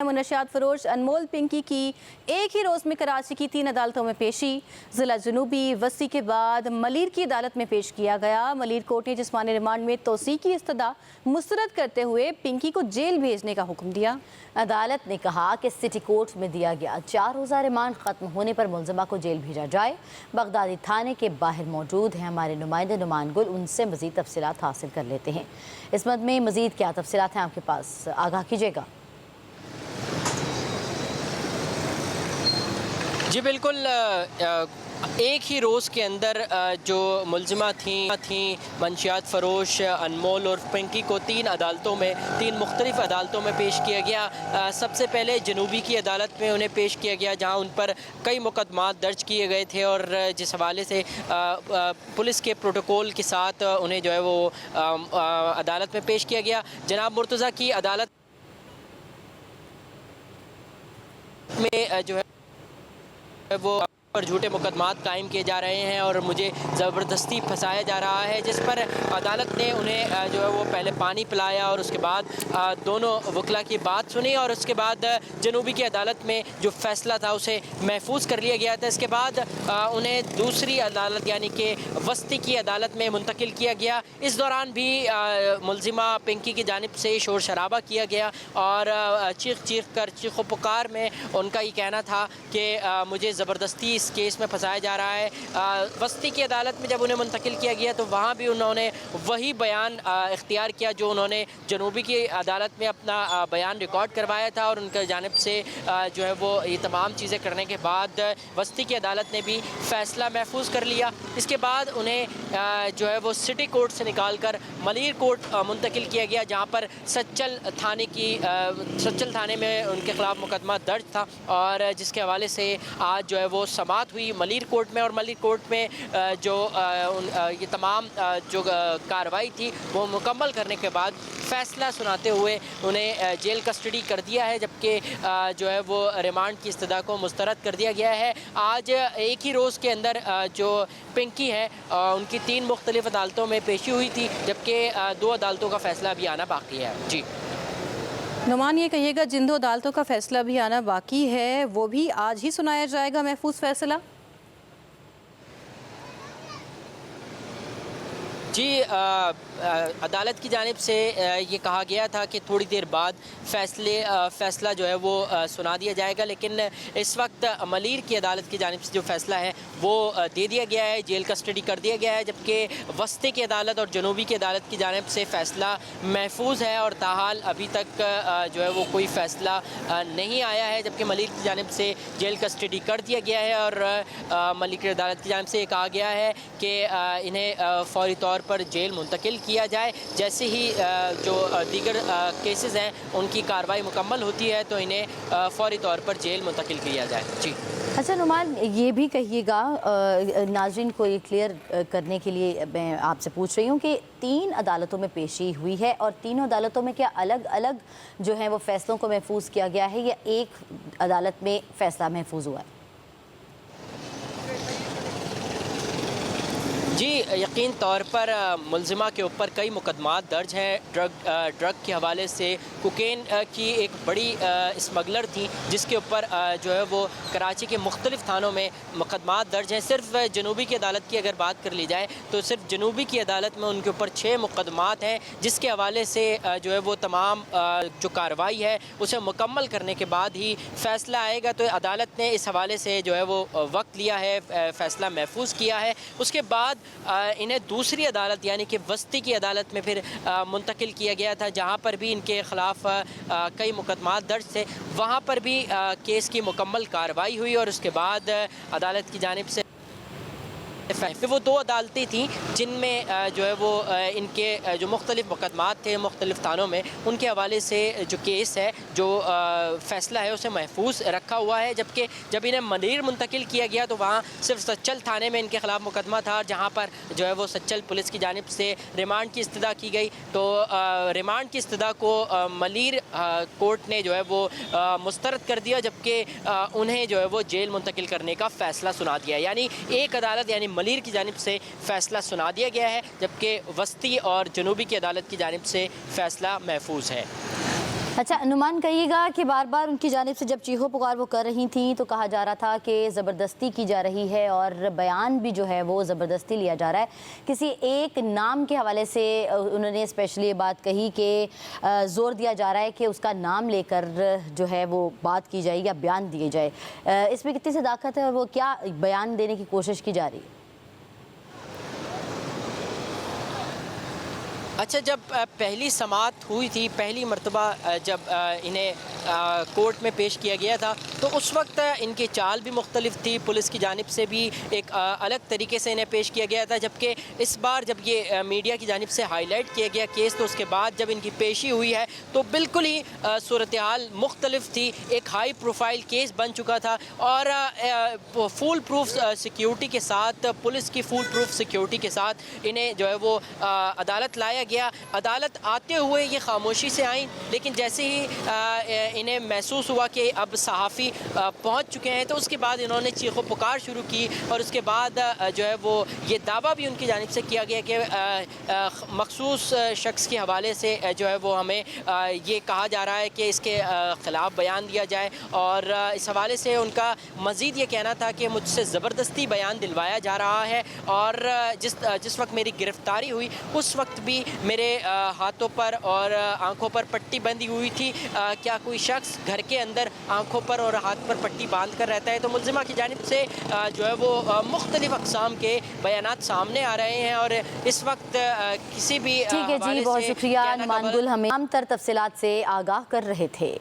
मुनशियात फरोश अनमोल पिंकी की एक ही रोज़ में कराची की 3 अदालतों में पेशी। ज़िला जनूबी वसी के बाद मलीर की अदालत में पेश किया गया। मलीर कोर्ट ने जिस्मानी रिमांड में तोसी की इस्तदा मुस्तरद करते हुए पिंकी को जेल भेजने का हुक्म दिया। अदालत ने कहा कि सिटी कोर्ट में दिया गया 4 रोज़ा रिमांड ख़त्म होने पर मुलज़मा को जेल भेजा जाए। बगदादी थाने के बाहर मौजूद हैं हमारे नुमाइंदे नुमान गुल, उनसे मज़ीद तफसीलात हासिल कर लेते हैं। इस मद में मज़ीद क्या तफसीलात हैं आपके पास, आगाह कीजिएगा। जी बिल्कुल, एक ही रोज़ के अंदर जो मुलज़िमा थी मुनशियात फ़रोश अनमोल और पिंकी को 3 अदालतों में 3 मुख्तलिफ़ अदालतों में पेश किया गया। सबसे पहले जनूबी की अदालत में उन्हें पेश किया गया, जहां उन पर कई मुकदमात दर्ज किए गए थे और जिस हवाले से पुलिस के प्रोटोकॉल के साथ उन्हें जो है वो अदालत में पेश किया गया। जनाब मुर्तज़ा की अदालत में जो है वो पर झूठे मुकदमात कायम किए जा रहे हैं और मुझे ज़बरदस्ती फंसाया जा रहा है, जिस पर अदालत ने उन्हें जो है वो पहले पानी पिलाया और उसके बाद दोनों वकला की बात सुनी और उसके बाद जनूबी की अदालत में जो फ़ैसला था उसे महफूज कर लिया गया था। इसके बाद उन्हें दूसरी अदालत यानी कि वस्ती की अदालत में मुंतकिल किया गया। इस दौरान भी मुलज़िमा पिंकी की जानिब से शोर शराबा किया गया और चीख पुकार में उनका ये कहना था कि मुझे ज़बरदस्ती इस केस में फंसाया जा रहा है। वस्ती की अदालत में जब उन्हें मुंतकिल किया गया तो वहाँ भी उन्होंने वही बयान इख्तियार किया जो उन्होंने जनूबी की अदालत में अपना बयान रिकॉर्ड करवाया था और उनकी जानिब से जो है वो ये तमाम चीज़ें करने के बाद वस्ती की अदालत ने भी फ़ैसला महफूज कर लिया। इसके बाद उन्हें जो है वो सिटी कोर्ट से निकाल कर मलीर कोर्ट मुंतकिल किया गया, जहाँ पर सच्चल थाने में उनके ख़िलाफ़ मुकदमा दर्ज था और जिसके हवाले से आज जो है वो समाअत हुई मलीर कोर्ट में। और मलीर कोर्ट में जो ये तमाम जो कार्रवाई थी वो मुकम्मल करने के बाद फ़ैसला सुनाते हुए उन्हें जेल कस्टडी कर दिया है, जबकि जो है वो रिमांड की इस्तदा को मुस्तरद कर दिया गया है। आज एक ही रोज़ के अंदर जो पिंकी है उनकी 3 मुख्तलिफ़ अदालतों में पेशी हुई थी, जबकि 2 अदालतों का फ़ैसला अभी आना बाकी है। जी नुमान, ये कहिएगा जिन 2 अदालतों का फ़ैसला भी आना बाकी है वो भी आज ही सुनाया जाएगा महफूज फ़ैसला? जी, अदालत की जानिब से ये कहा गया था कि थोड़ी देर बाद फ़ैसला जो है वो सुना दिया जाएगा, लेकिन इस वक्त मलीर की अदालत की जानिब से जो फ़ैसला है वो दे दिया गया है, जेल कस्टडी कर दिया गया है, जबकि वस्ती की अदालत और जनूबी की अदालत की जानिब से फ़ैसला महफूज है और ताहाल अभी तक जो है वो कोई फ़ैसला नहीं आया है, जबकि मलीर की जानिब से जेल कस्टडी कर दिया गया है और मलीर की अदालत की जानिब से ये कहा गया है कि इन्हें फ़ौरी तौर पर जेल मुंतकिल किया जाए। जैसे ही जो दीगर केसेस हैं उनकी कार्रवाई मुकम्मल होती है तो इन्हें फ़ौरी तौर पर जेल मुंतकिल किया जाए। जी अच्छा नुमान, ये भी कहिएगा, नाज़रीन को ये क्लियर करने के लिए मैं आपसे पूछ रही हूँ कि 3 अदालतों में पेशी हुई है और तीनों अदालतों में क्या अलग अलग जो है वो फ़ैसलों को महफूज किया गया है या एक अदालत में फ़ैसला महफूज हुआ है? जी, यकीन तौर पर मुलज़िमा के ऊपर कई मुकदमात दर्ज हैं। ड्रग के हवाले से कोकेन की एक बड़ी स्मगलर थी जिसके ऊपर जो है वो कराची के मुख्तलिफ़ थानों में मुकदमात दर्ज हैं। सिर्फ जनूबी की अदालत की अगर बात कर ली जाए तो सिर्फ जनूबी की अदालत में उनके ऊपर 6 मुकदमात हैं, जिसके हवाले से जो है वो तमाम जो कार्रवाई है उसे मुकम्मल करने के बाद ही फ़ैसला आएगा। तो अदालत ने इस हवाले से जो है वो वक्त लिया है, फ़ैसला महफूज किया है। उसके बाद इन्हें दूसरी अदालत यानी कि वस्ती की अदालत में फिर मुंतकिल किया गया था, जहां पर भी इनके ख़िलाफ़ कई मुकदमात दर्ज थे। वहां पर भी केस की मुकम्मल कार्रवाई हुई और उसके बाद अदालत की जानिब से वो 2 अदालतें थीं जिनमें जो है वो इनके जो मुख्तलिफ़ मुकदमात थे मुख्तलिफ़ थानों में, उनके हवाले से जो केस है, जो फ़ैसला है उसे महफूज रखा हुआ है। जबकि जब इन्हें मलीर मुंतकिल किया गया तो वहाँ सिर्फ सच्चल थाने में इनके ख़िलाफ़ मुकदमा था, जहाँ पर जो है वो सच्चल पुलिस की जानिब से रिमांड की इस्तदा की गई। तो रिमांड की इस्तदा को मलीर कोर्ट ने जो है वो मुस्तरद कर दिया, जबकि उन्हें जो है वो जेल मुंतकिल करने का फ़ैसला सुना दिया। यानी एक अदालत यानी मलीर की जानिब से फ़ैसला सुना दिया गया है, जबकि वस्ती और जनूबी की अदालत की जानिब से फ़ैसला महफूज है। अच्छा अनुमान कहिएगा कि बार बार उनकी जानिब से जब चीखो पुकार वो कर रही थी तो कहा जा रहा था कि ज़बरदस्ती की जा रही है और बयान भी जो है वो ज़बरदस्ती लिया जा रहा है। किसी एक नाम के हवाले से उन्होंने स्पेशली ये बात कही कि ज़ोर दिया जा रहा है कि उसका नाम लेकर जो है वो बात की जाए या बयान दिए जाए। इसमें कितनी सदाकत है और वो क्या बयान देने की कोशिश की जा रही है? अच्छा, जब पहली समाअत हुई थी, पहली मर्तबा जब इन्हें कोर्ट में पेश किया गया था, तो उस वक्त इनकी चाल भी मुख्तलिफ थी, पुलिस की जानिब से भी एक अलग तरीके से इन्हें पेश किया गया था। जबकि इस बार जब ये मीडिया की जानिब से हाईलाइट किया गया केस, तो उसके बाद जब इनकी पेशी हुई है तो बिल्कुल ही सूरत हाल मुख्तलिफ थी। एक हाई प्रोफाइल केस बन चुका था और फुल प्रूफ सिक्योरिटी के साथ, पुलिस की फुल प्रूफ सिक्योरिटी के साथ इन्हें जो है वो अदालत लाया गया। अदालत आते हुए ये खामोशी से आई, लेकिन जैसे ही इन्हें महसूस हुआ कि अब सहाफ़ी पहुंच चुके हैं, तो उसके बाद इन्होंने चीखो पुकार शुरू की और उसके बाद जो है वो ये दावा भी उनकी जानिब से किया गया कि मखसूस शख्स के हवाले से जो है वो हमें ये कहा जा रहा है कि इसके ख़िलाफ़ बयान दिया जाए। और इस हवाले से उनका मज़ीद ये कहना था कि मुझसे ज़बरदस्ती बयान दिलवाया जा रहा है और जिस वक्त मेरी गिरफ़्तारी हुई उस वक्त भी मेरे हाथों पर और आंखों पर पट्टी बंधी हुई थी। क्या कोई शख्स घर के अंदर आंखों पर और हाथ पर पट्टी बांध कर रहता है? तो मुल्ज़िमा की जानिब से जो है वो मुख्तलिफ अक़साम के बयानात सामने आ रहे हैं और इस वक्त किसी भी ठीक है जी, बहुत शुक्रिया नुमान गुल, हमें तमाम तर तफसीलात से आगाह कर रहे थे।